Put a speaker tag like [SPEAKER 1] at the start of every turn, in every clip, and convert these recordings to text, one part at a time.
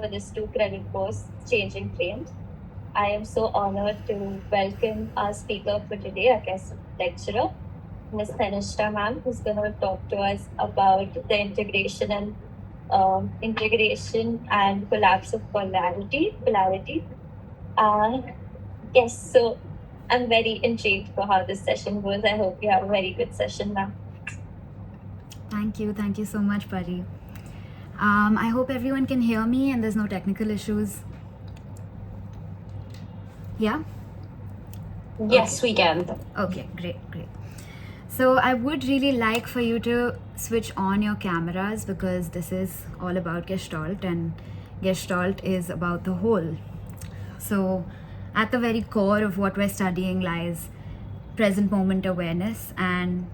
[SPEAKER 1] for this 2 credit course, Changing Trains. I am so honored to welcome our speaker for today, our guest lecturer, Ms. Tanishta ma'am, who's going to talk to us about the integration and collapse of polarity. Yes, so I'm very intrigued for how this session goes. I hope you have a very good session, ma'am.
[SPEAKER 2] Thank you so much, Pari. I hope everyone can hear me and there's no technical issues. Yeah?
[SPEAKER 1] Yes, we can.
[SPEAKER 2] Okay, great. So I would really like for you to switch on your cameras because this is all about Gestalt, and Gestalt is about the whole. So at the very core of what we're studying lies present moment awareness and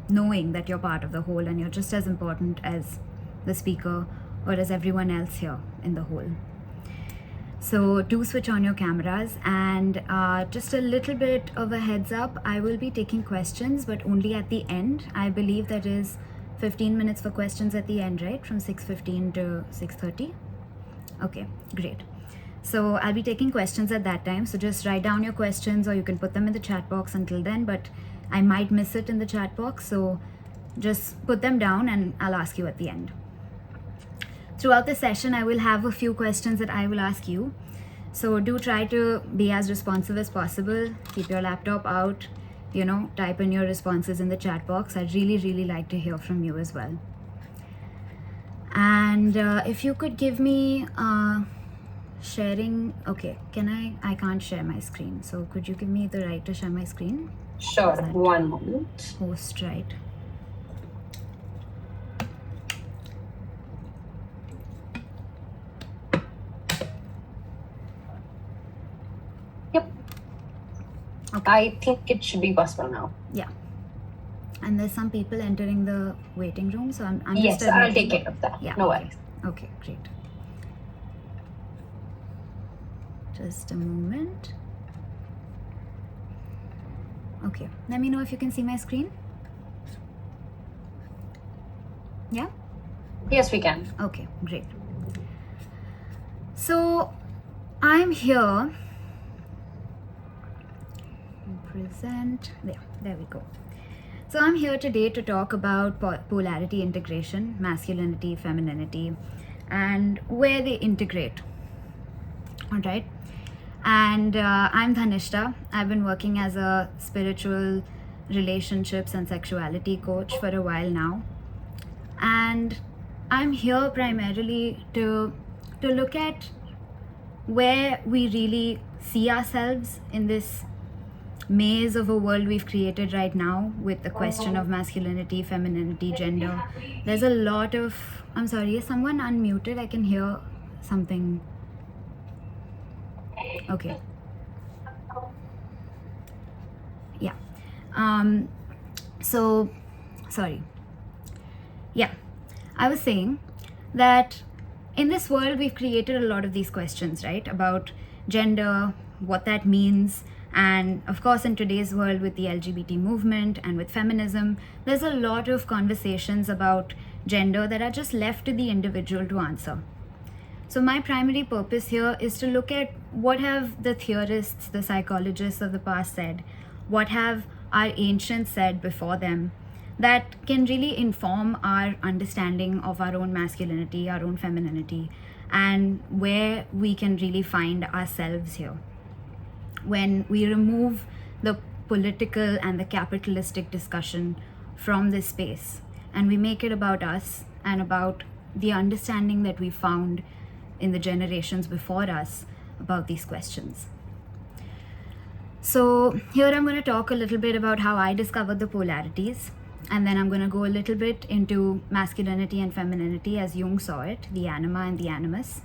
[SPEAKER 2] knowing that you're part of the whole and you're just as important as the speaker or as everyone else here in the whole. So do switch on your cameras, and just a little bit of a heads up, I will be taking questions, but only at the end. I believe that is 15 minutes for questions at the end, right? From 6:15 to 6:30. Okay, great. So I'll be taking questions at that time. So just write down your questions or you can put them in the chat box until then, but I might miss it in the chat box. So just put them down and I'll ask you at the end. Throughout the session, I will have a few questions that I will ask you. So do try to be as responsive as possible. Keep your laptop out, type in your responses in the chat box. I'd really like to hear from you as well. And if you could give me sharing, okay, I can't share my screen. So could you give me the right to share my screen?
[SPEAKER 1] Sure, 1 moment.
[SPEAKER 2] Host, right?
[SPEAKER 1] Yep. Okay. I think it should be possible now.
[SPEAKER 2] Yeah. And there's some people entering the waiting room, so I'm
[SPEAKER 1] yes,
[SPEAKER 2] just
[SPEAKER 1] I'll take care of that.
[SPEAKER 2] Yeah,
[SPEAKER 1] no
[SPEAKER 2] okay.
[SPEAKER 1] worries.
[SPEAKER 2] Okay, great. Just a moment. Okay, let me know if you can see my screen. Yeah?
[SPEAKER 1] Yes, we can.
[SPEAKER 2] Okay, great. So I'm here. Present. There we go. So I'm here today to talk about polarity integration, masculinity, femininity, and where they integrate. All right. And I'm Dhanishta. I've been working as a spiritual relationships and sexuality coach for a while now. And I'm here primarily to look at where we really see ourselves in this maze of a world we've created right now with the question of masculinity, femininity, gender. There's a lot of... I'm sorry, is someone unmuted? I can hear something. Okay. Yeah. So, sorry. Yeah. I was saying that in this world, we've created a lot of these questions, right? About gender, what that means. And of course, in today's world with the LGBT movement and with feminism, there's a lot of conversations about gender that are just left to the individual to answer. So my primary purpose here is to look at what have the theorists, the psychologists of the past said, what have our ancients said before them, that can really inform our understanding of our own masculinity, our own femininity, and where we can really find ourselves here. When we remove the political and the capitalistic discussion from this space and we make it about us and about the understanding that we found in the generations before us about these questions. So here I'm going to talk a little bit about how I discovered the polarities, and then I'm going to go a little bit into masculinity and femininity as Jung saw it, the anima and the animus.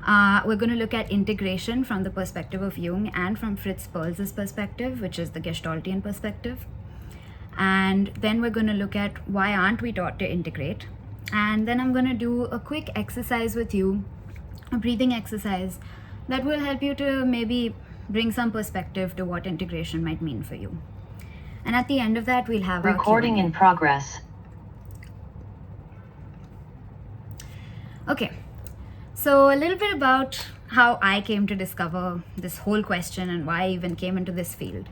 [SPEAKER 2] We're going to look at integration from the perspective of Jung and from Fritz Perls' perspective, which is the Gestaltian perspective. And then we're going to look at why aren't we taught to integrate. And then I'm going to do a quick exercise with you, a breathing exercise that will help you to maybe bring some perspective to what integration might mean for you. And at the end of that, we'll have
[SPEAKER 3] recording in progress.
[SPEAKER 2] Okay. So, a little bit about how I came to discover this whole question and why I even came into this field.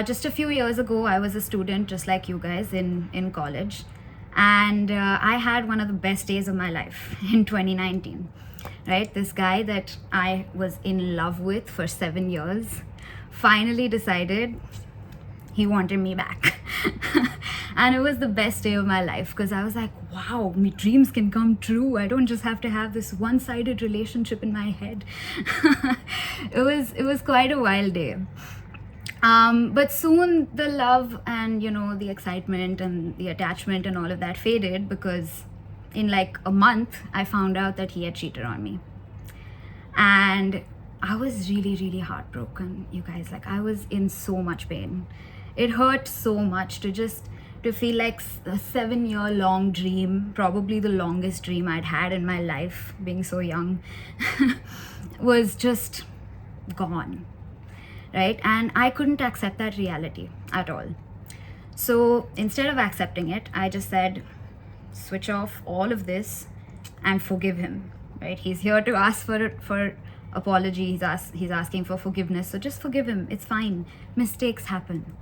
[SPEAKER 2] Just a few years ago, I was a student just like you guys in college, and I had one of the best days of my life in 2019. Right, this guy that I was in love with for 7 years finally decided he wanted me back. And it was the best day of my life because I was like, wow, my dreams can come true. I don't just have to have this one-sided relationship in my head. It was quite a wild day. But soon the love and the excitement and the attachment and all of that faded, because in like a month I found out that he had cheated on me. And I was really, really heartbroken, you guys. Like, I was in so much pain. It hurt so much to feel like a 7-year long dream, probably the longest dream I'd had in my life, being so young, was just gone, right? And I couldn't accept that reality at all. So instead of accepting it, I just said, switch off all of this and forgive him, right? He's here to ask for apology. He's asking for forgiveness. So just forgive him. It's fine. Mistakes happen,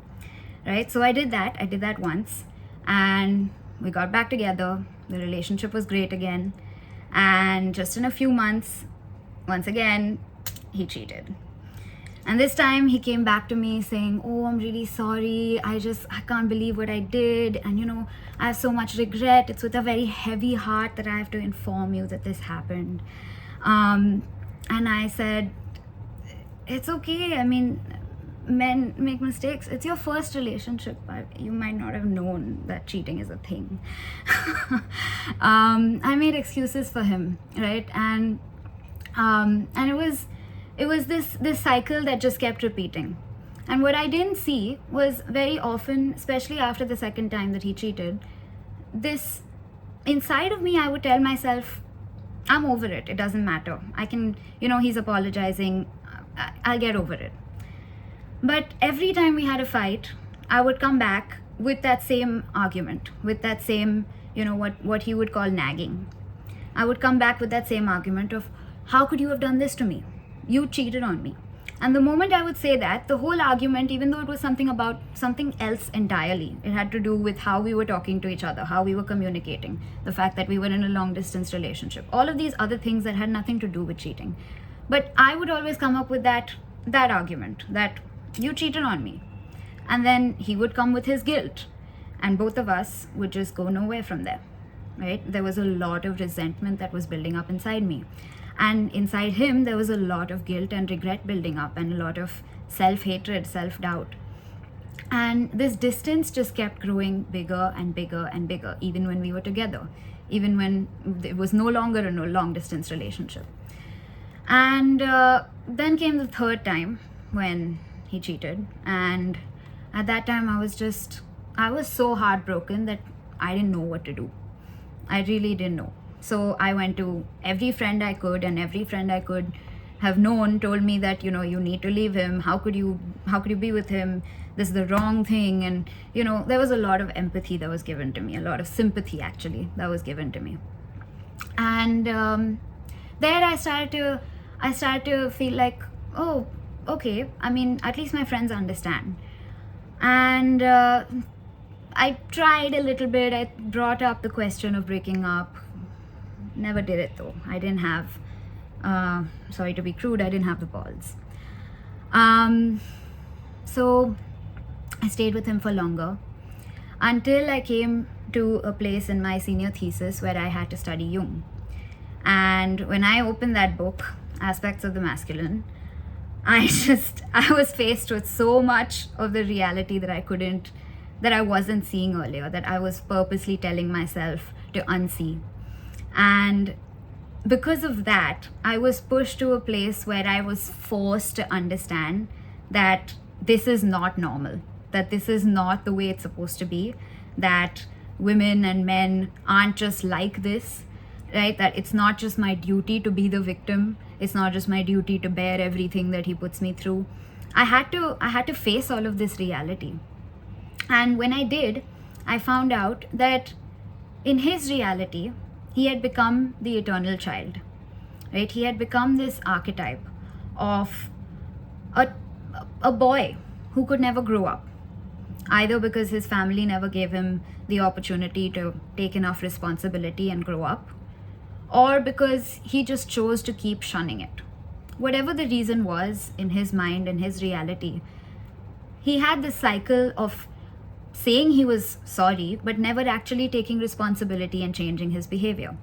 [SPEAKER 2] right? So I did that once, and we got back together. The relationship was great again. And just in a few months, once again, he cheated. And this time he came back to me saying, oh, I'm really sorry. I can't believe what I did. And, I have so much regret. It's with a very heavy heart that I have to inform you that this happened. And I said, it's okay. I mean, men make mistakes. It's your first relationship. You might not have known that cheating is a thing. I made excuses for him, right? And it was this cycle that just kept repeating. And what I didn't see was, very often, especially after the second time that he cheated, this inside of me, I would tell myself, I'm over it. It doesn't matter. I can, he's apologizing. I'll get over it. But every time we had a fight, I would come back with that same argument, with that same, what he would call nagging. I would come back with that same argument of, how could you have done this to me? You cheated on me. And the moment I would say that, the whole argument, even though it was something about something else entirely, it had to do with how we were talking to each other, how we were communicating, the fact that we were in a long distance relationship, all of these other things that had nothing to do with cheating. But I would always come up with that argument, that you cheated on me. And then he would come with his guilt, and both of us would just go nowhere from there, right? There was a lot of resentment that was building up inside me. And inside him, there was a lot of guilt and regret building up, and a lot of self-hatred, self-doubt. And this distance just kept growing bigger and bigger and bigger, even when we were together, even when it was no longer a long-distance relationship. And then came the third time when he cheated. And at that time, I was so heartbroken that I didn't know what to do. I really didn't know. So I went to every friend I could, and every friend I could have known told me that, you need to leave him. How could you be with him? This is the wrong thing. And, there was a lot of empathy that was given to me, a lot of sympathy actually that was given to me. And there I started to feel like, oh, okay. I mean, at least my friends understand. And I tried a little bit. I brought up the question of breaking up. Never did it though. I didn't have, sorry to be crude, I didn't have the balls. So I stayed with him for longer, until I came to a place in my senior thesis where I had to study Jung. And when I opened that book, Aspects of the Masculine, I was faced with so much of the reality that I wasn't seeing earlier, that I was purposely telling myself to unsee. And because of that, I was pushed to a place where I was forced to understand that this is not normal, that this is not the way it's supposed to be, that women and men aren't just like this, right? That it's not just my duty to be the victim. It's not just my duty to bear everything that he puts me through. I had to face all of this reality. And when I did, I found out that in his reality, he had become the eternal child. right? He had become this archetype of a, a boy who could never grow up, either because his family never gave him the opportunity to take enough responsibility and grow up, or because he just chose to keep shunning it. Whatever the reason was in his mind and his reality, he had this cycle of saying he was sorry, but never actually taking responsibility and changing his behavior.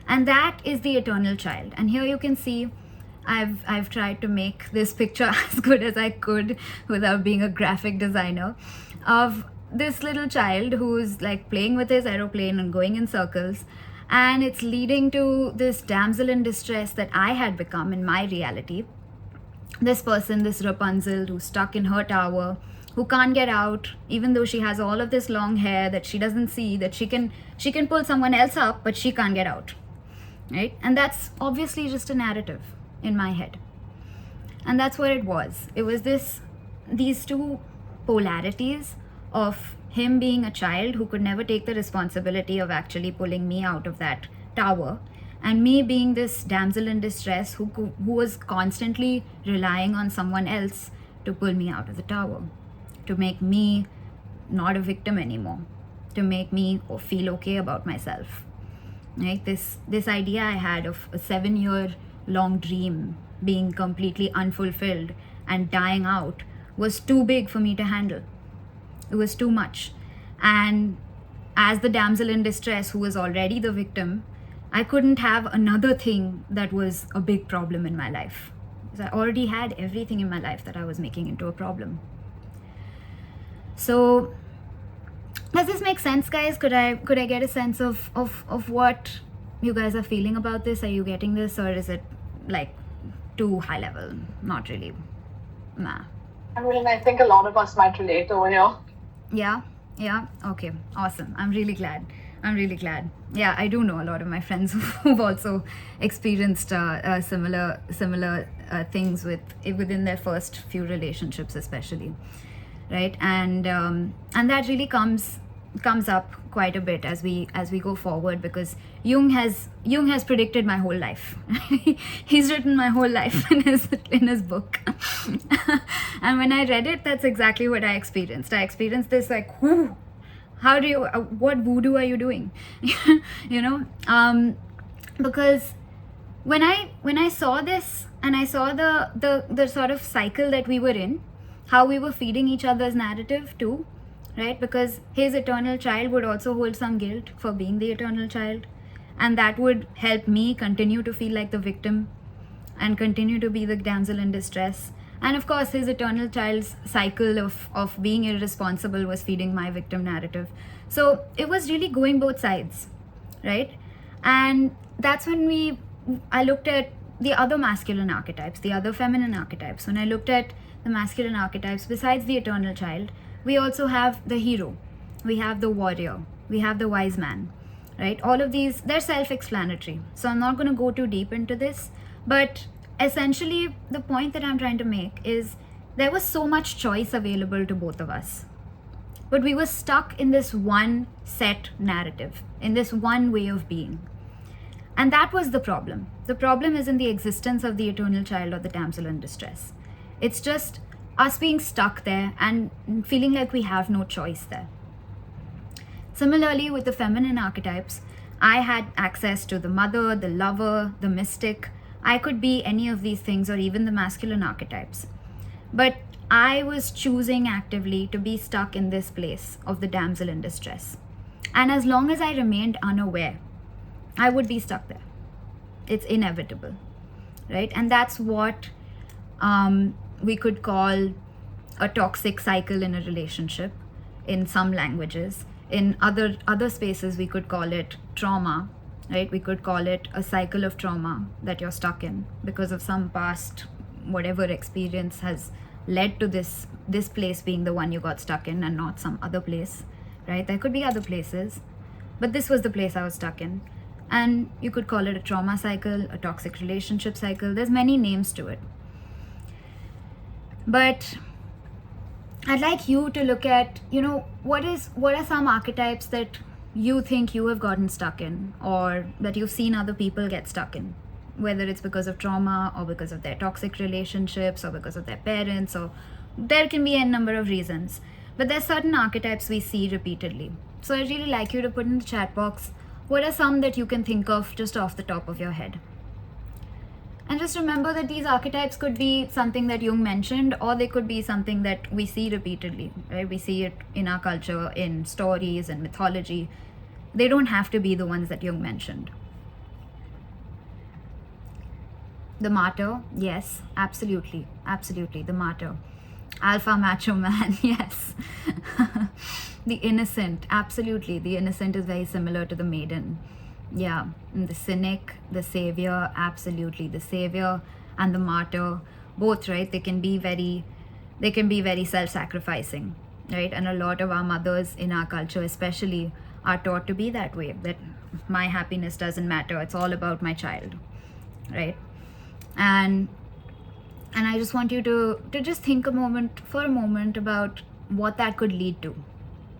[SPEAKER 2] And that is the eternal child. And here you can see I've tried to make this picture as good as I could without being a graphic designer, of this little child who's like playing with his aeroplane and going in circles, and it's leading to this damsel in distress that I had become in my reality. This person, this Rapunzel, who's stuck in her tower, who can't get out, even though she has all of this long hair that she doesn't see, that she can pull someone else up, but she can't get out, right? And that's obviously just a narrative in my head. And that's what it was. It was these two polarities of him being a child who could never take the responsibility of actually pulling me out of that tower, and me being this damsel in distress who was constantly relying on someone else to pull me out of the tower, to make me not a victim anymore, to make me feel okay about myself. Right? This idea I had of a 7-year long dream being completely unfulfilled and dying out was too big for me to handle. It was too much. And as the damsel in distress who was already the victim, I couldn't have another thing that was a big problem in my life, because I already had everything in my life that I was making into a problem. So does this make sense, guys? Could I get a sense of what you guys are feeling about this? Are you getting this, or is it like too high level? Not really. Nah.
[SPEAKER 3] I mean, I think a lot of us might relate over here.
[SPEAKER 2] Yeah. Okay, awesome. I'm really glad. Yeah, I do know a lot of my friends who've also experienced similar things within their first few relationships, especially, right? And that really comes up quite a bit as we go forward, because Jung has predicted my whole life. He's written my whole life in his book. And when I read it, that's exactly what I experienced. I experienced this like, whoo, how do you, what voodoo are you doing? You know, because when I saw this, and I saw the sort of cycle that we were in, how we were feeding each other's narrative too, right? Because his eternal child would also hold some guilt for being the eternal child, and that would help me continue to feel like the victim and continue to be the damsel in distress. And of course, his eternal child's cycle of being irresponsible was feeding my victim narrative. So it was really going both sides, right? And that's when I looked at the other masculine archetypes, the other feminine archetypes. When I looked at the masculine archetypes, besides the eternal child, we also have the hero, we have the warrior, we have the wise man, right? All of these, they're self-explanatory. So I'm not going to go too deep into this, but essentially the point that I'm trying to make is there was so much choice available to both of us, but we were stuck in this one set narrative, in this one way of being. And that was the problem. The problem isn't the existence of the eternal child or the damsel in distress. It's just us being stuck there and feeling like we have no choice there. Similarly, with the feminine archetypes, I had access to the mother, the lover, the mystic. I could be any of these things, or even the masculine archetypes. But I was choosing actively to be stuck in this place of the damsel in distress. And as long as I remained unaware, I would be stuck there. It's inevitable, right? And that's what we could call a toxic cycle in a relationship in some languages. In other spaces, we could call it trauma, right? We could call it a cycle of trauma that you're stuck in because of some past whatever experience has led to this place being the one you got stuck in and not some other place, right? There could be other places, but this was the place I was stuck in. And you could call it a trauma cycle, a toxic relationship cycle. There's many names to it. But I'd like you to look at, what are some archetypes that you think you have gotten stuck in, or that you've seen other people get stuck in, whether it's because of trauma or because of their toxic relationships or because of their parents, or there can be a number of reasons. But there's certain archetypes we see repeatedly. So I'd really like you to put in the chat box, what are some that you can think of just off the top of your head? And just remember that these archetypes could be something that Jung mentioned, or they could be something that we see repeatedly, right? We see it in our culture, in stories and mythology. They don't have to be the ones that Jung mentioned. The martyr, yes, absolutely, absolutely, the martyr. Alpha macho man, yes. The innocent, absolutely, the innocent is very similar to the maiden. Yeah, and the cynic, the savior, absolutely, the savior and the martyr, both, right? They can be very self-sacrificing, right? And a lot of our mothers in our culture especially are taught to be that way, that my happiness doesn't matter, it's all about my child, right? And I just want you to just think for a moment about what that could lead to.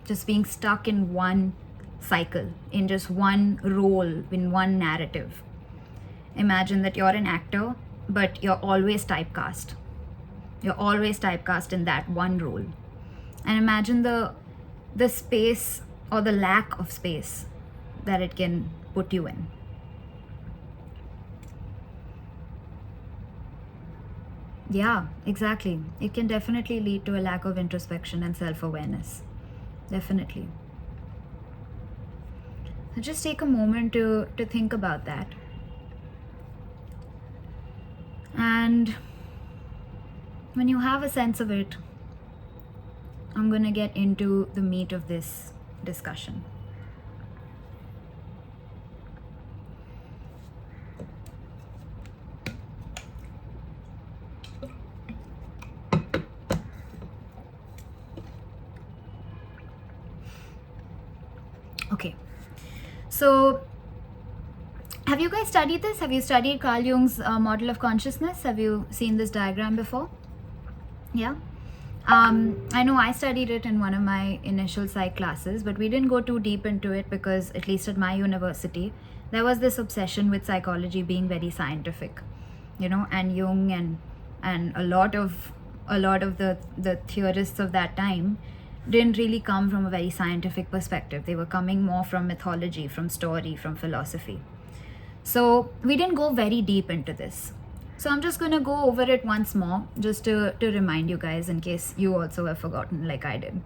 [SPEAKER 2] Just being stuck in one cycle, in just one role, in one narrative. Imagine that you're an actor, but you're always typecast. You're always typecast in that one role. And imagine the space or the lack of space that it can put you in. Yeah, exactly. It can definitely lead to a lack of introspection and self-awareness. Definitely. So just take a moment to think about that. And when you have a sense of it, I'm going to get into the meat of this discussion. Okay, so have you guys studied this? Have you studied Carl Jung's model of consciousness? Have you seen this diagram before? Yeah. I know I studied it in one of my initial psych classes, but we didn't go too deep into it because, at least at my university, there was this obsession with psychology being very scientific, you know, and Jung and a lot of the theorists of that time didn't really come from a very scientific perspective. They were coming more from mythology, from story, from philosophy. So we didn't go very deep into this. So I'm just going to go over it once more, just to remind you guys, in case you also have forgotten like I did.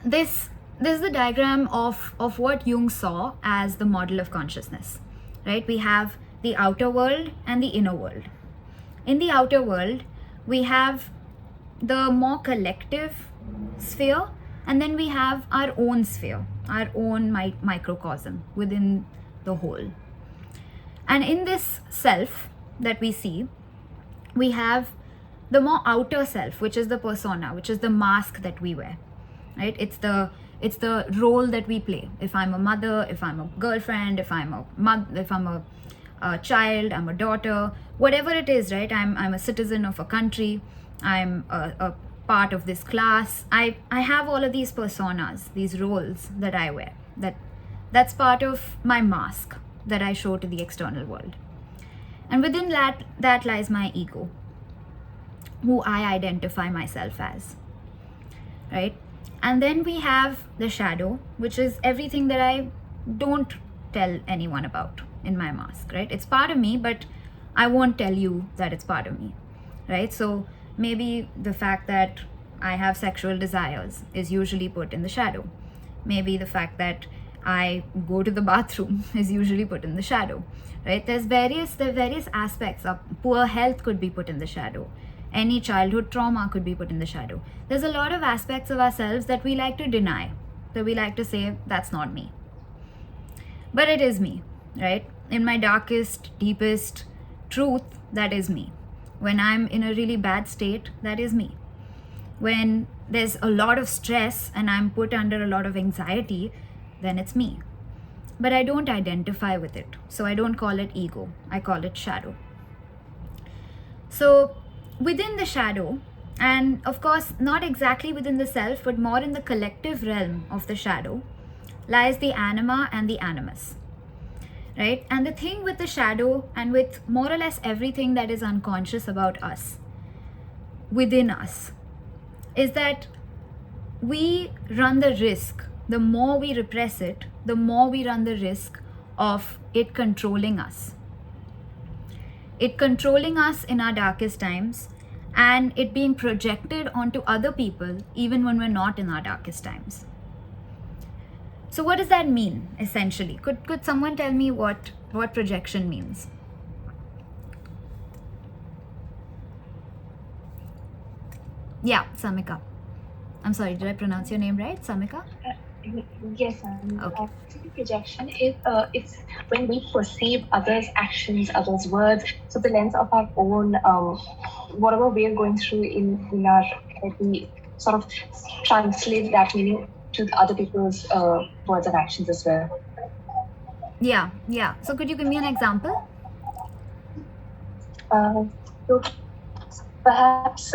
[SPEAKER 2] This is the diagram of what Jung saw as the model of consciousness, right? We have the outer world and the inner world. In the outer world, we have the more collective sphere, and then we have our own sphere, our own microcosm within the whole. And in this self that we see, we have the more outer self, which is the persona, which is the mask that we wear, right? It's the role that we play. If I'm a mother, if I'm a girlfriend, if I'm a child, I'm a daughter, whatever it is, right? I'm a citizen of a country, I'm a part of this class. I have all of these personas, these roles that I wear. That's part of my mask that I show to the external world. And within that lies my ego, who I identify myself as, right? And then we have the shadow, which is everything that I don't tell anyone about in my mask, right? It's part of me, but I won't tell you that it's part of me, right? So maybe the fact that I have sexual desires is usually put in the shadow. Maybe the fact that I go to the bathroom is usually put in the shadow, right? There are various aspects of poor health could be put in the shadow. Any childhood trauma could be put in the shadow. There's a lot of aspects of ourselves that we like to deny, that we like to say, that's not me. But it is me, right? In my darkest, deepest truth, that is me. When I'm in a really bad state, that is me. When there's a lot of stress and I'm put under a lot of anxiety, then it's me. But I don't identify with it. So I don't call it ego. I call it shadow. So within the shadow, and of course, not exactly within the self, but more in the collective realm of the shadow, lies the anima and the animus. right? And the thing with the shadow and with more or less everything that is unconscious about us, within us, is that we run the risk, the more we repress it, the more we run the risk of it controlling us. It controlling us in our darkest times, and it being projected onto other people even when we're not in our darkest times. So what does that mean, essentially? Could someone tell me what projection means? Yeah, Samika. I'm sorry, did I pronounce your name right? Samika?
[SPEAKER 3] Yes,
[SPEAKER 2] Okay.
[SPEAKER 3] projection is it's when we perceive others' actions, others' words, so the lens of our own whatever we are going through in our head, we sort of translate that meaning to other people's words and actions as well.
[SPEAKER 2] Yeah. So could you give me an example?
[SPEAKER 3] So perhaps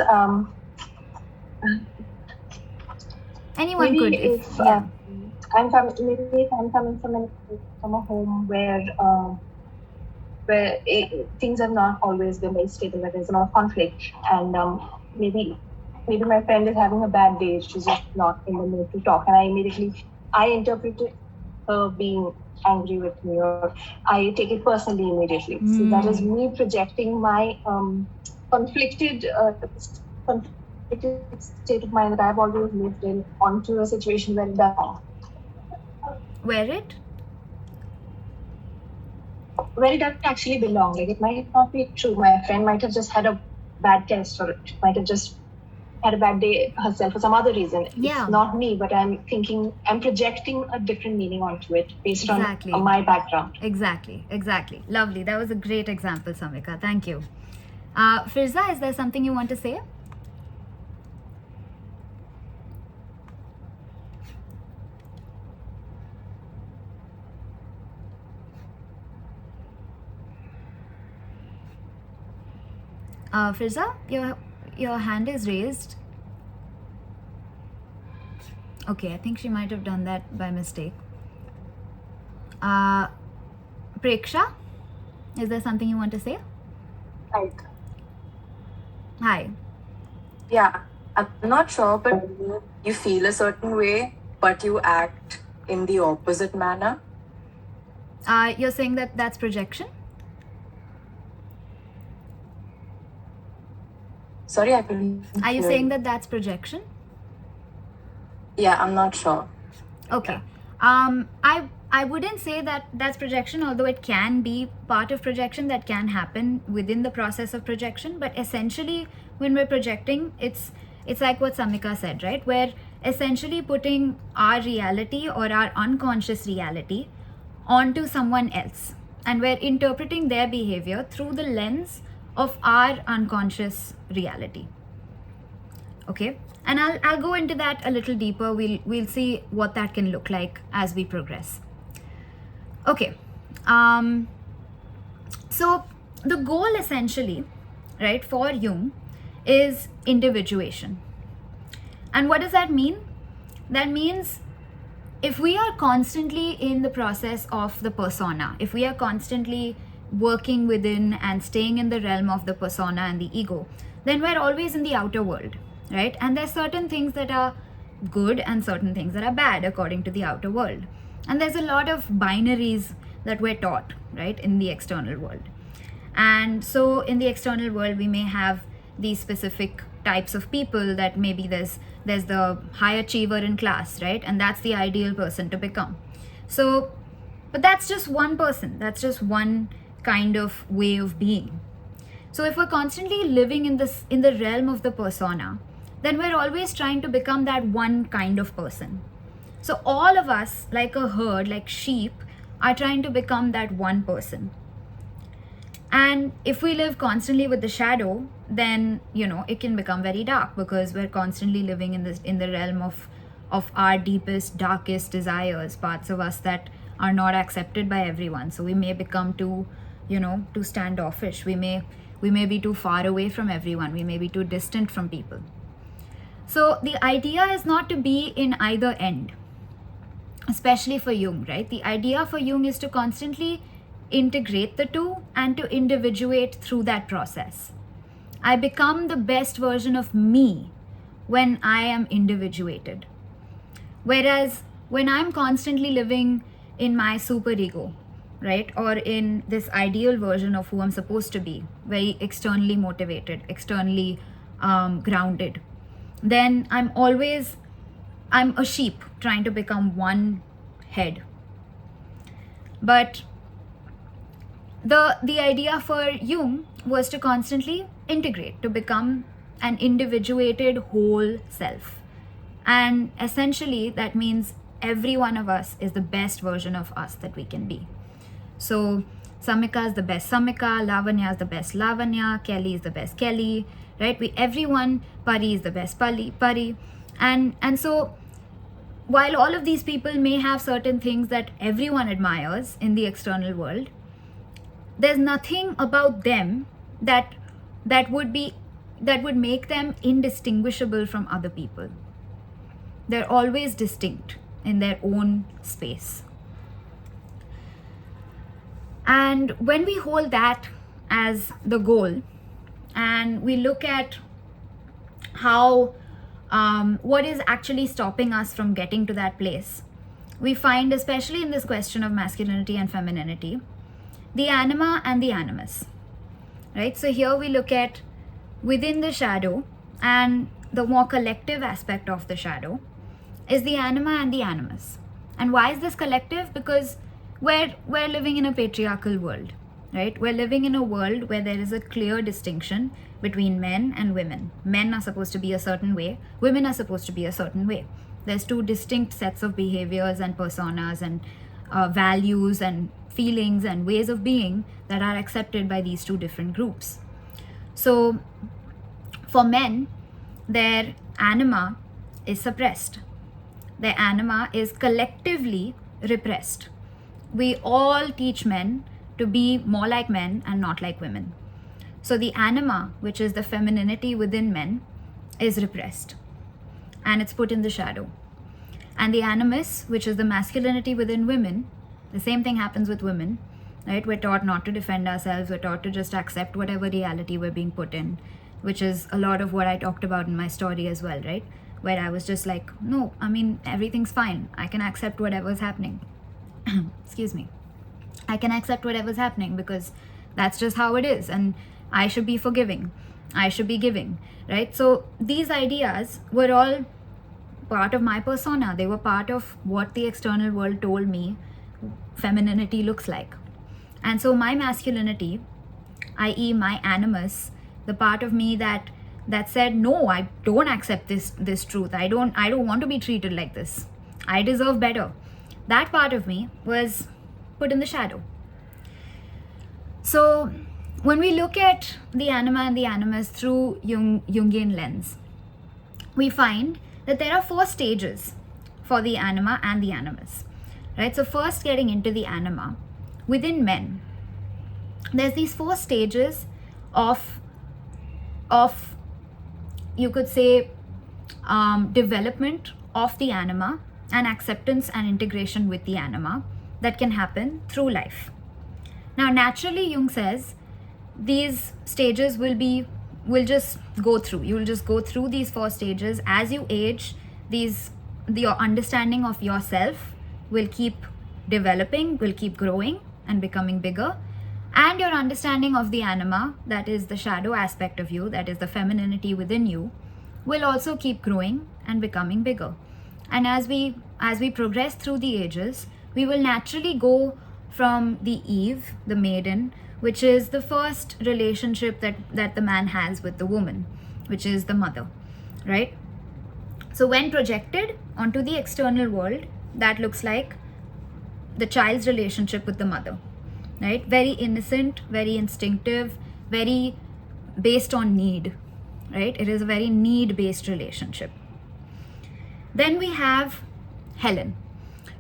[SPEAKER 2] Anyone
[SPEAKER 3] maybe
[SPEAKER 2] could.
[SPEAKER 3] if I'm coming from a home where things have not always been very stable, where there's a lot of conflict, and maybe my friend is having a bad day, she's just not in the mood to talk, and I interpret her being angry with me, or I take it personally immediately. So that is me projecting my conflicted state of mind that I've always lived in onto a situation where it doesn't. Where it doesn't actually belong. Like, it might not be true. My friend might have just had a bad test, or it might have just had a bad day herself for some other reason.
[SPEAKER 2] Yeah.
[SPEAKER 3] It's not me, but I'm projecting a different meaning onto it based on my background.
[SPEAKER 2] Exactly. Lovely. That was a great example, Samika. Thank you. Firza, is there something you want to say? Firza, your hand is raised. Okay, I think she might have done that by mistake. Preksha, is there something you want to say? Hi.
[SPEAKER 4] Yeah, I'm not sure, but you feel a certain way, but you act in the opposite manner.
[SPEAKER 2] You're saying that that's projection?
[SPEAKER 4] Sorry, I couldn't.
[SPEAKER 2] Are you saying that that's projection?
[SPEAKER 4] Yeah, I'm not sure.
[SPEAKER 2] Okay. I wouldn't say that that's projection, although it can be part of projection that can happen within the process of projection. But essentially, when we're projecting, it's like what Samika said, right? We're essentially putting our reality or our unconscious reality onto someone else, and we're interpreting their behavior through the lens of our unconscious reality. Okay, and I'll go into that a little deeper. We'll see what that can look like as we progress. Okay, so the goal essentially, right, for Jung is individuation. And what does that mean? That means if we are constantly in the process of the persona, if we are constantly working within and staying in the realm of the persona and the ego, then we're always in the outer world, right? And there's certain things that are good and certain things that are bad according to the outer world. And there's a lot of binaries that we're taught, right, in the external world. And so in the external world, we may have these specific types of people that maybe there's the high achiever in class, right? And that's the ideal person to become. So, but that's just one person. That's just one kind of way of being. So if we're constantly living in the realm of the persona, then we're always trying to become that one kind of person. So all of us, like a herd, like sheep, are trying to become that one person. And if we live constantly with the shadow, then, you know, it can become very dark, because we're constantly living in the realm of our deepest, darkest desires, parts of us that are not accepted by everyone. So we may become too standoffish. We may be too far away from everyone. We may be too distant from people. So the idea is not to be in either end, especially for Jung, right? The idea for Jung is to constantly integrate the two and to individuate through that process. I become the best version of me when I am individuated. Whereas when I'm constantly living in my superego, right, or in this ideal version of who I'm supposed to be, very externally motivated, externally grounded, then I'm a sheep trying to become one head. But the idea for Jung was to constantly integrate, to become an individuated whole self. And essentially that means every one of us is the best version of us that we can be. So Samika is the best Samika, Lavanya is the best Lavanya, Kelly is the best Kelly, right? Everyone, Pari is the best Pari. And so while all of these people may have certain things that everyone admires in the external world, there's nothing about them that would make them indistinguishable from other people. They're always distinct in their own space. And when we hold that as the goal and we look at how what is actually stopping us from getting to that place, we find, especially in this question of masculinity and femininity, the anima and the animus, right? So here we look at within the shadow, and the more collective aspect of the shadow is the anima and the animus. And why is this collective? Because we're living in a patriarchal world, right? We're living in a world where there is a clear distinction between men and women. Men are supposed to be a certain way, women are supposed to be a certain way. There's two distinct sets of behaviors and personas and values and feelings and ways of being that are accepted by these two different groups. So for men, their anima is suppressed. Their anima is collectively repressed. We all teach men to be more like men and not like women. So the anima, which is the femininity within men, is repressed and it's put in the shadow. And the animus, which is the masculinity within women, the same thing happens with women, right? We're taught not to defend ourselves. We're taught to just accept whatever reality we're being put in, which is a lot of what I talked about in my story as well, right? Where I was just like, no, I mean, everything's fine. I can accept whatever's happening. Excuse me. I can accept whatever's happening because that's just how it is. And I should be forgiving. I should be giving, right? So these ideas were all part of my persona. They were part of what the external world told me femininity looks like. And so my masculinity, i.e. my animus, the part of me that said, no, I don't accept this truth. I don't want to be treated like this. I deserve better. That part of me was put in the shadow. So when we look at the anima and the animus through Jungian lens, we find that there are 4 stages for the anima and the animus, right? So first, getting into the anima, within men, there's these 4 stages of you could say development of the anima and acceptance and integration with the anima that can happen through life. Now naturally, Jung says these stages will just go through. You will just go through these 4 stages. As you age, your understanding of yourself will keep developing, will keep growing and becoming bigger. And your understanding of the anima, that is the shadow aspect of you, that is the femininity within you, will also keep growing and becoming bigger. And as we progress through the ages, we will naturally go from the Eve, the maiden, which is the first relationship that the man has with the woman, which is the mother, right? So when projected onto the external world, that looks like the child's relationship with the mother, right? Very innocent, very instinctive, very based on need, right? It is a very need-based relationship. Then we have Helen,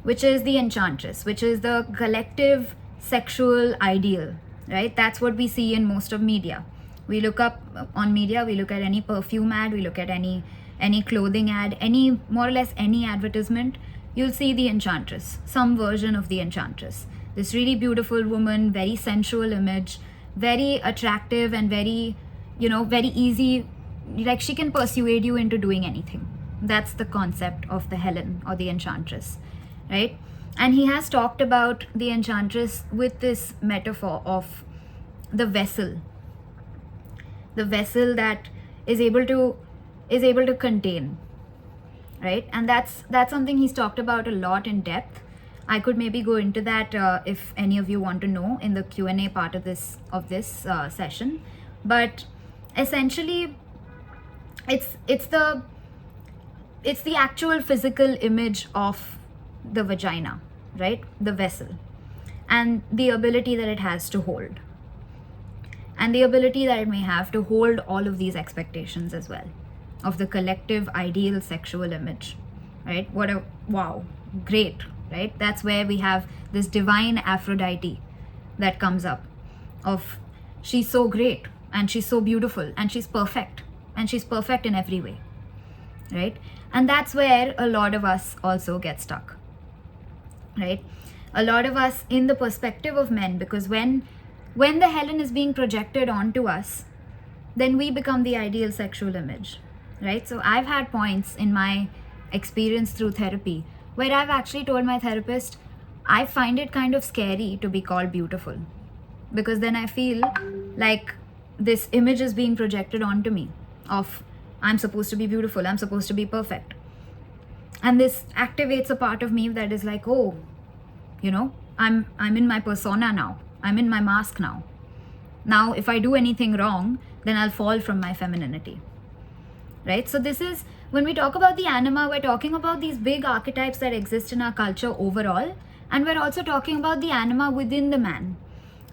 [SPEAKER 2] which is the enchantress, which is the collective sexual ideal, right? That's what we see in most of media. We look up on media, we look at any perfume ad, we look at any clothing ad, more or less any advertisement, you'll see the enchantress, some version of the enchantress. this really beautiful woman, very sensual image, very attractive and very, very easy. Like, she can persuade you into doing anything. That's the concept of the Helen or the enchantress, right? And he has talked about the enchantress with this metaphor of the vessel that is able to contain, right? And that's something he's talked about a lot in depth. I could maybe go into that if any of you want to know in the Q&A part of this session. But essentially, it's the actual physical image of the vagina, right? The vessel, and the ability that it has to hold, and the ability that it may have to hold all of these expectations as well of the collective ideal sexual image, right? Wow, great, right? That's where we have this divine Aphrodite that comes up of, she's so great and she's so beautiful and she's perfect in every way, right? And that's where a lot of us also get stuck, right? A lot of us in the perspective of men, because when the Helen is being projected onto us, then we become the ideal sexual image, right? So I've had points in my experience through therapy where I've actually told my therapist, I find it kind of scary to be called beautiful, because then I feel like this image is being projected onto me of, I'm supposed to be beautiful, I'm supposed to be perfect. And this activates a part of me that is like, oh, I'm in my persona now. I'm in my mask now. Now, if I do anything wrong, then I'll fall from my femininity, right? So this is, when we talk about the anima, we're talking about these big archetypes that exist in our culture overall. And we're also talking about the anima within the man.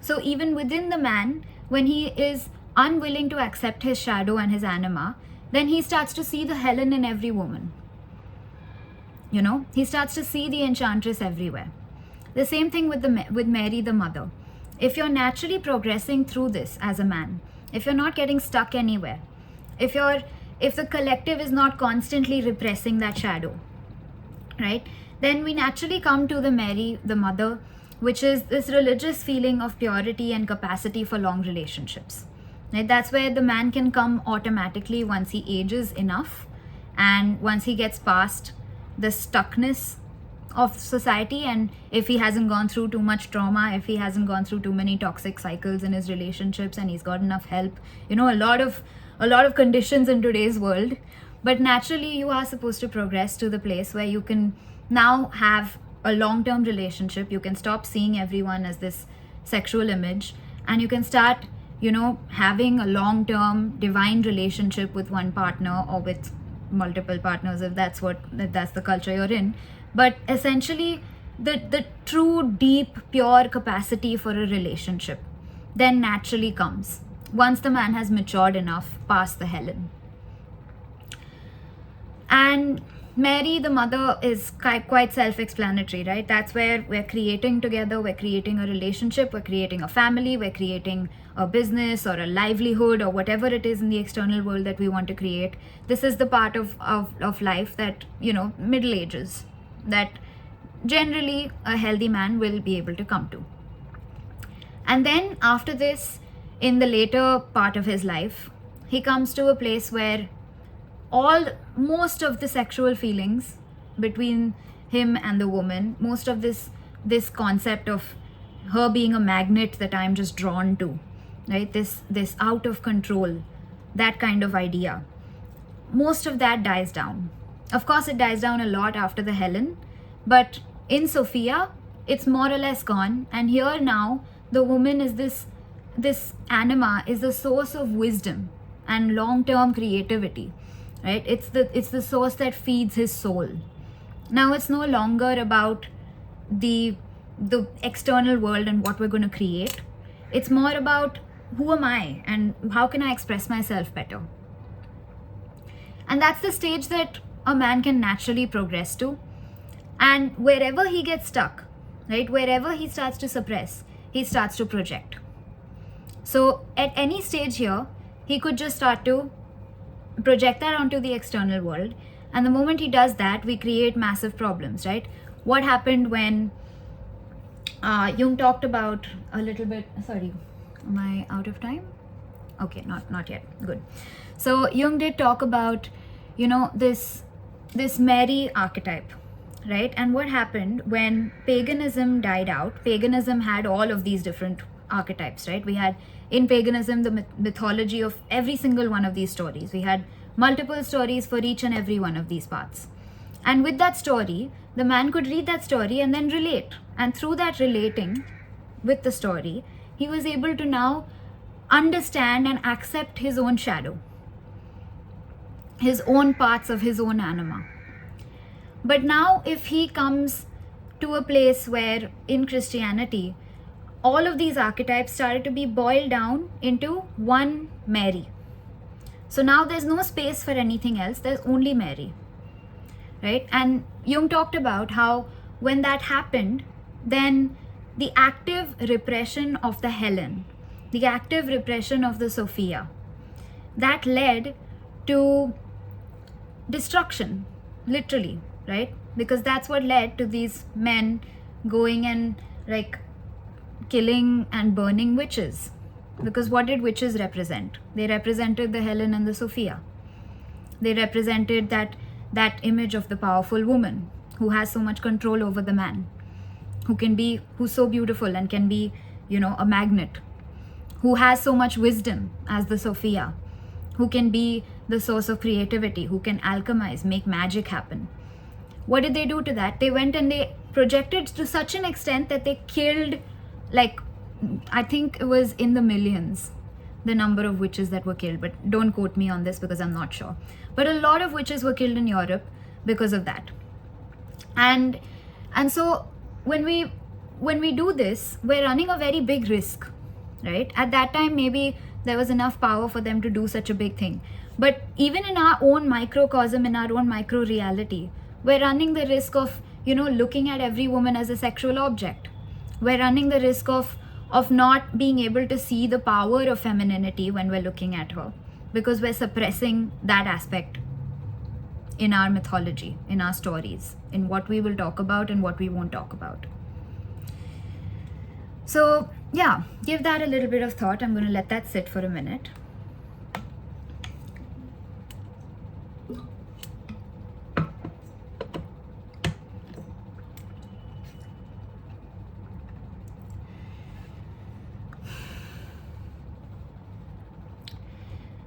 [SPEAKER 2] So even within the man, when he is unwilling to accept his shadow and his anima, then he starts to see the Helen in every woman. He starts to see the enchantress everywhere. The same thing with Mary the mother. If you're naturally progressing through this as a man, if you're not getting stuck anywhere, if the collective is not constantly repressing that shadow, right, then we naturally come to the Mary the mother, which is this religious feeling of purity and capacity for long relationships, right? That's where the man can come automatically once he ages enough, and once he gets past the stuckness of society, and if he hasn't gone through too much trauma, if he hasn't gone through too many toxic cycles in his relationships, and he's got enough help, a lot of conditions in today's world. But naturally, you are supposed to progress to the place where you can now have a long-term relationship. You can stop seeing everyone as this sexual image, and you can start having a long-term divine relationship with one partner, or with multiple partners, if that's the culture you're in. But essentially, the true, deep, pure capacity for a relationship then naturally comes once the man has matured enough past the Helen. And Mary, the mother, is quite self-explanatory, right? That's where we're creating together, we're creating a relationship, we're creating a family, we're creating a business or a livelihood or whatever it is in the external world that we want to create. This is the part of life that, Middle Ages, that generally a healthy man will be able to come to. And then after this, in the later part of his life, he comes to a place where most of the sexual feelings between him and the woman, most of this concept of her being a magnet that I'm just drawn to, right? This out of control, that kind of idea, most of that dies down. Of course, it dies down a lot after the Helen, but in Sophia, it's more or less gone. And here now, the woman is this anima is the source of wisdom and long-term creativity, right? It's the source that feeds his soul. Now it's no longer about the external world and what we're going to create. It's more about who am I and how can I express myself better. And that's the stage that a man can naturally progress to. And wherever he gets stuck, right, wherever he starts to suppress, he starts to project. So at any stage here, he could just start to project that onto the external world. And the moment he does that, we create massive problems, right? What happened when Jung talked about a little bit. Sorry, am I out of time? Okay, not yet. Good. So Jung did talk about, this Mary archetype, right? And what happened when paganism died out? Paganism had all of these different archetypes, right? We had in paganism the mythology of every single one of these stories. We had multiple stories for each and every one of these parts. And with that story, the man could read that story and then relate. And through that relating with the story, he was able to now understand and accept his own shadow, his own parts of his own anima. But now, if he comes to a place where in Christianity, all of these archetypes started to be boiled down into one Mary. So now there's no space for anything else, there's only Mary. Right? And Jung talked about how when that happened, then the active repression of the Helen, the active repression of the Sophia, that led to destruction, literally, right? Because that's what led to these men going and like killing and burning witches. Because what did witches represent? They represented the Helen and the Sophia. They represented that image of the powerful woman who has so much control over the man, who's so beautiful and can be, a magnet, who has so much wisdom as the Sophia, who can be the source of creativity, who can alchemize, make magic happen. What did they do to that? They went and they projected to such an extent that they killed, like, I think it was in the millions, the number of witches that were killed, but don't quote me on this because I'm not sure. But a lot of witches were killed in Europe because of that. And so when we do this, we're running a very big risk, right? At that time, maybe there was enough power for them to do such a big thing. But even in our own microcosm, in our own micro reality, we're running the risk of, looking at every woman as a sexual object. We're running the risk of not being able to see the power of femininity when we're looking at her, because we're suppressing that aspect in our mythology, in our stories, in what we will talk about and what we won't talk about. So yeah, give that a little bit of thought. I'm going to let that sit for a minute.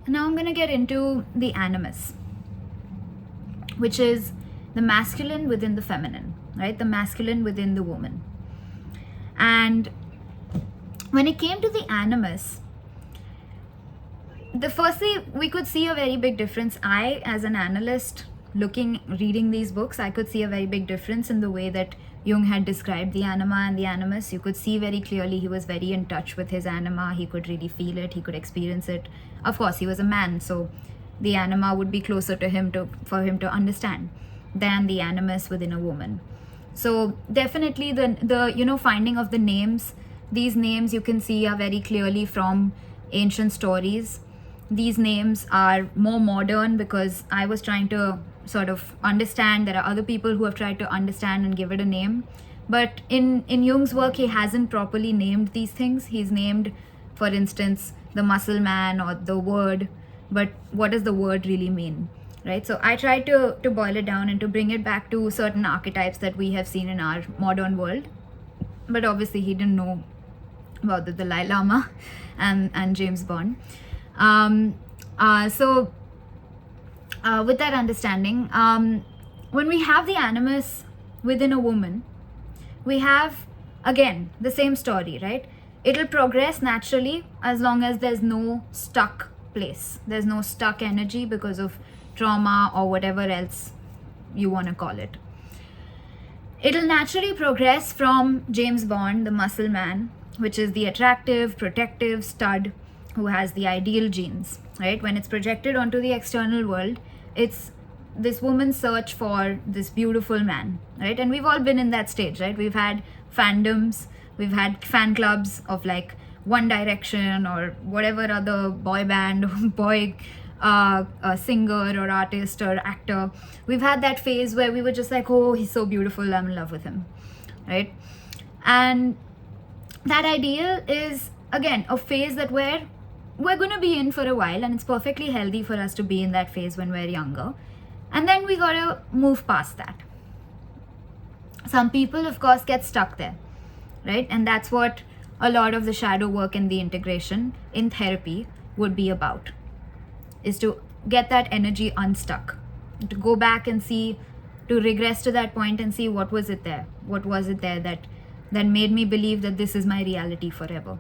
[SPEAKER 2] Now I'm going to get into the animus, which is the masculine within the feminine, right? The masculine within the woman. And when it came to the animus, firstly, we could see a very big difference. I, as an analyst, reading these books, I could see a very big difference in the way that Jung had described the anima and the animus. You could see very clearly he was very in touch with his anima. He could really feel it. He could experience it. Of course, he was a man, so the anima would be closer to him for him to understand than the animus within a woman. So definitely the finding of the names. These names you can see are very clearly from ancient stories. These names are more modern because I was trying to sort of understand. There are other people who have tried to understand and give it a name. But in Jung's work, he hasn't properly named these things. He's named, for instance, the muscle man or the word. But what does the word really mean? Right? So I tried to boil it down and to bring it back to certain archetypes that we have seen in our modern world. But obviously he didn't know about the Dalai Lama and James Bond. So with that understanding, when we have the animus within a woman, we have, again, the same story, right? It'll progress naturally as long as there's no stuck place. There's no stuck energy because of trauma or whatever else you want to call it. It'll naturally progress from James Bond, the muscle man, which is the attractive, protective stud who has the ideal genes, right? When it's projected onto the external world, it's this woman's search for this beautiful man, right? And we've all been in that stage, right? We've had fandoms, we've had fan clubs of like One Direction or whatever other boy band, boy singer or artist or actor. We've had that phase where we were just like, oh, he's so beautiful, I'm in love with him, right? And that ideal is again a phase that we're going to be in for a while, and it's perfectly healthy for us to be in that phase when we're younger, and then we got to move past that. Some people of course get stuck there, right? And that's what a lot of the shadow work and the integration in therapy would be about, is to get that energy unstuck, to go back and see, to regress to that point and see what was it there that made me believe that this is my reality forever.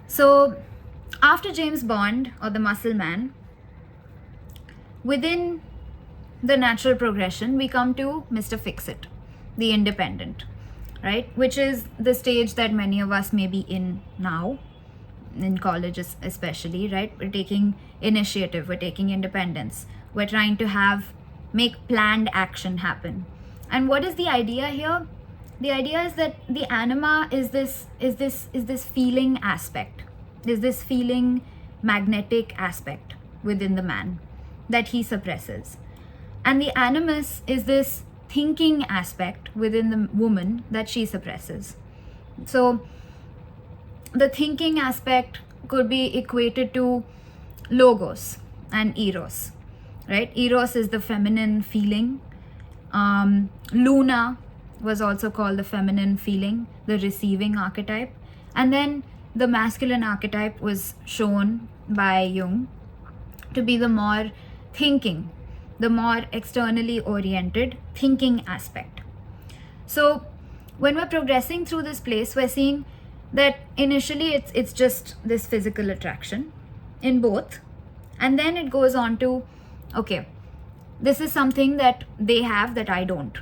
[SPEAKER 2] So after James Bond or the Muscle Man, within the natural progression, we come to Mr. Fix-It, the independent, right? Which is the stage that many of us may be in now, in colleges especially, right? We're taking initiative, we're taking independence, we're trying to make planned action happen. And what is the idea here? The idea is that the anima is this feeling aspect, is this feeling magnetic aspect within the man that he suppresses. And the animus is this thinking aspect within the woman that she suppresses. So the thinking aspect could be equated to logos and eros, right? Eros is the feminine feeling. Luna was also called the feminine feeling, the receiving archetype. And then the masculine archetype was shown by Jung to be the more thinking, the more externally oriented thinking aspect. So when we're progressing through this place, we're seeing that initially it's just this physical attraction in both, and then it goes on to, okay, this is something that they have that I don't,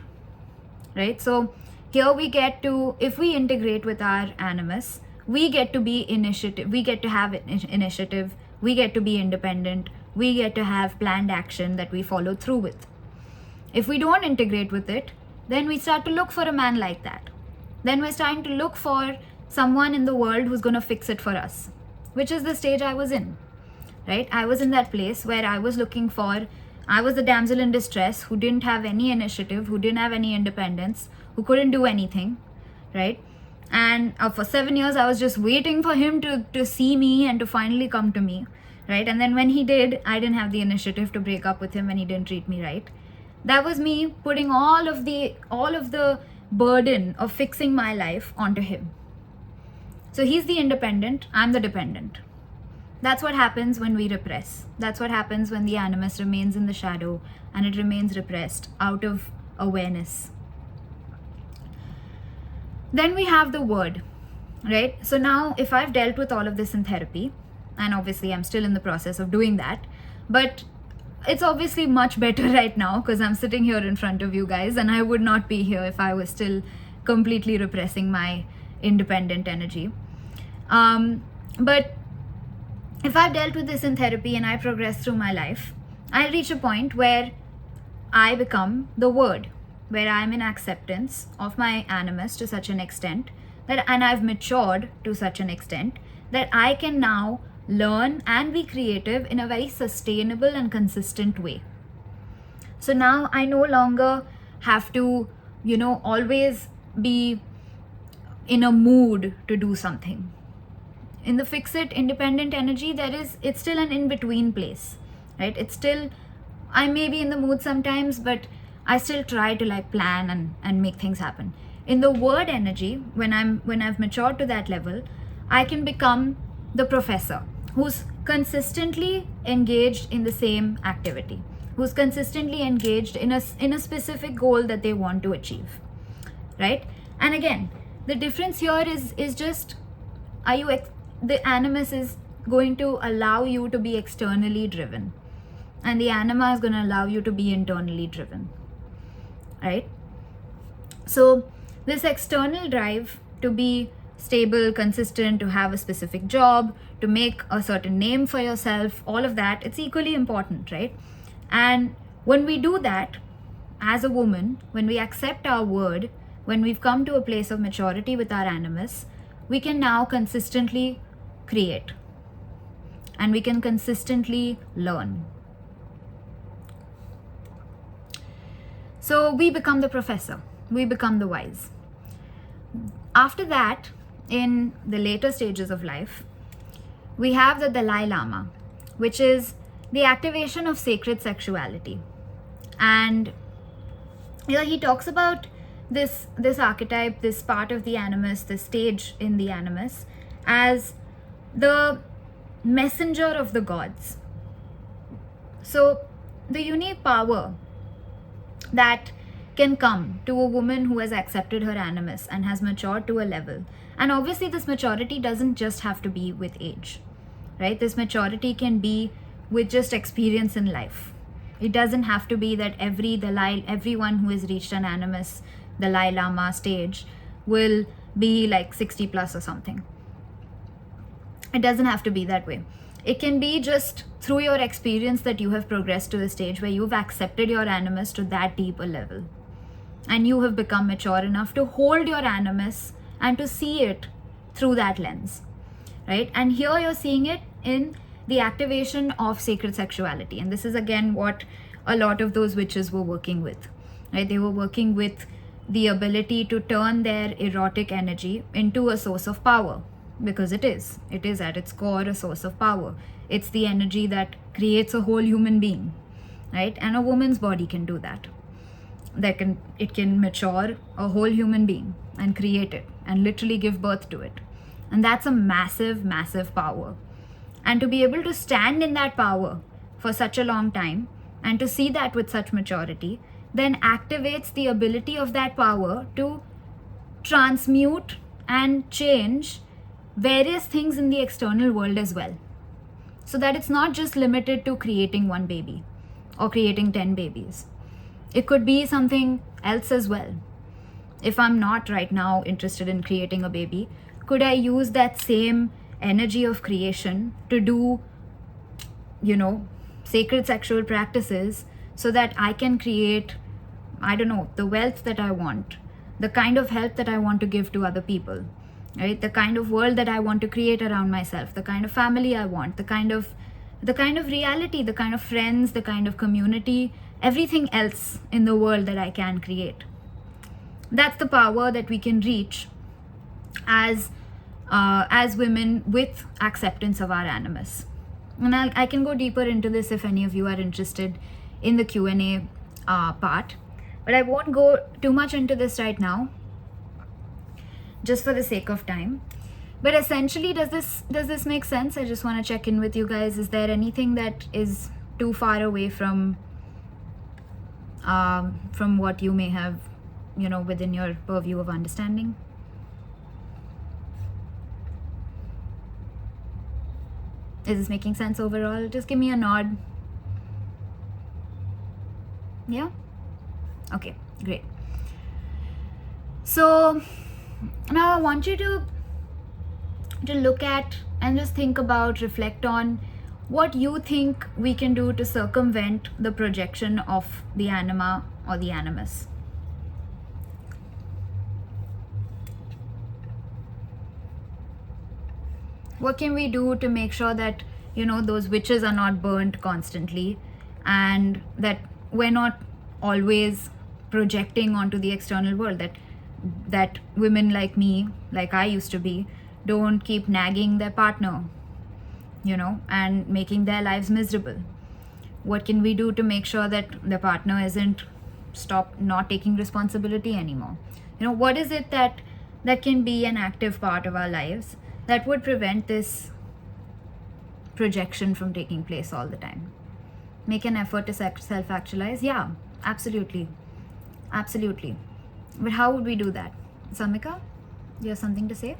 [SPEAKER 2] right? So here we get to, if we integrate with our animus, we get to be initiative, we get to have initiative, we get to be independent, we get to have planned action that we follow through with. If we don't integrate with it, then we start to look for a man like that. Then we're starting to look for someone in the world who's going to fix it for us, which is the stage I was in, right? I was in that place where I was looking for, I was the damsel in distress who didn't have any initiative, who didn't have any independence, who couldn't do anything, right? And for 7 years, I was just waiting for him to see me and to finally come to me, right? And then when he did, I didn't have the initiative to break up with him when he didn't treat me right. That was me putting all of the burden of fixing my life onto him. So he's the independent, I'm the dependent. That's what happens when we repress. That's what happens when the animus remains in the shadow and it remains repressed out of awareness. Then we have the word, right? So now if I've dealt with all of this in therapy, and obviously I'm still in the process of doing that, but it's obviously much better right now because I'm sitting here in front of you guys, and I would not be here if I was still completely repressing my independent energy. But if I've dealt with this in therapy and I progress through my life, I reach a point where I become the word, where I'm in acceptance of my animus to such an extent that, and I've matured to such an extent that I can now learn and be creative in a very sustainable and consistent way. So now I no longer have to, always be in a mood to do something. In the fix-it independent energy, it's still an in-between place, right? It's still, I may be in the mood sometimes, but I still try to plan and make things happen. In the word energy, when I've matured to that level, I can become the professor who's consistently engaged in the same activity, who's consistently engaged in a specific goal that they want to achieve, right? And again, the difference here is just, the animus is going to allow you to be externally driven, and the anima is going to allow you to be internally driven, right? So this external drive to be stable, consistent, to have a specific job, to make a certain name for yourself, all of that, it's equally important, right? And when we do that as a woman, when we accept our word, when we've come to a place of maturity with our animus, we can now consistently create and we can consistently learn. So we become the professor, we become the wise. After that, in the later stages of life, we have the Dalai Lama, which is the activation of sacred sexuality. And he talks about this archetype, this part of the animus, this stage in the animus, as the messenger of the gods. So the unique power that can come to a woman who has accepted her animus and has matured to a level, and obviously this maturity doesn't just have to be with age, right? This maturity can be with just experience in life. It doesn't have to be that everyone who has reached an animus Dalai Lama stage will be like 60 plus or something. It doesn't have to be that way. It can be just through your experience that you have progressed to a stage where you've accepted your animus to that deep a level, and you have become mature enough to hold your animus and to see it through that lens, right? And here you're seeing it in the activation of sacred sexuality. And this is again what a lot of those witches were working with, right? They were working with the ability to turn their erotic energy into a source of power, because it is at its core a source of power. It's the energy that creates a whole human being, right? And a woman's body can do that. It can mature a whole human being and create it and literally give birth to it. And that's a massive, massive power. And to be able to stand in that power for such a long time and to see that with such maturity then activates the ability of that power to transmute and change various things in the external world as well. So that it's not just limited to creating one baby or creating 10 babies. It could be something else as well. If I'm not right now interested in creating a baby, could I use that same energy of creation to do, sacred sexual practices so that I can create, the wealth that I want, the kind of help that I want to give to other people, right? The kind of world that I want to create around myself, the kind of family I want, the kind of reality, the kind of friends, the kind of community, everything else in the world that I can create. That's the power that we can reach as women with acceptance of our animus. And I can go deeper into this if any of you are interested in the Q&A part, but I won't go too much into this right now, just for the sake of time. But essentially, does this make sense? I just want to check in with you guys. Is there anything that is too far away from what you may have, within your purview of understanding? Is this making sense overall? Just give me a nod. Yeah? Okay, great. So now I want you to look at and just think about, reflect on what you think we can do to circumvent the projection of the anima or the animus. What can we do to make sure that, those witches are not burnt constantly, and that we're not always projecting onto the external world, that women like me, like I used to be, don't keep nagging their partner, and making their lives miserable? What can we do to make sure that the partner isn't not taking responsibility anymore? What is it that can be an active part of our lives that would prevent this projection from taking place all the time? Make an effort to self-actualize? Yeah, absolutely. Absolutely. But how would we do that? Samika, you have something to say?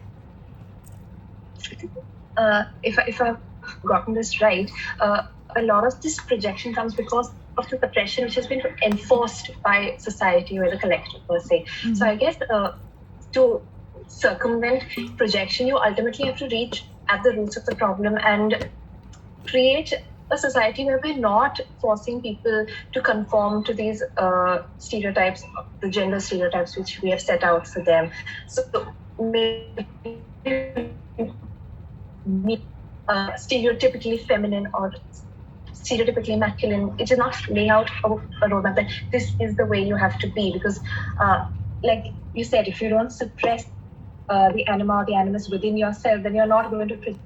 [SPEAKER 3] If I've gotten this right, a lot of this projection comes because of the suppression which has been enforced by society or the collective per se. Mm-hmm. So I guess to circumvent projection, you ultimately have to reach at the roots of the problem and create a society where we're not forcing people to conform to these stereotypes, the gender stereotypes which we have set out for them. So maybe stereotypically feminine or stereotypically masculine. It is not laying out a roadmap that this is the way you have to be, because like you said, if you don't suppress the anima, the animus within yourself, then you're not going to project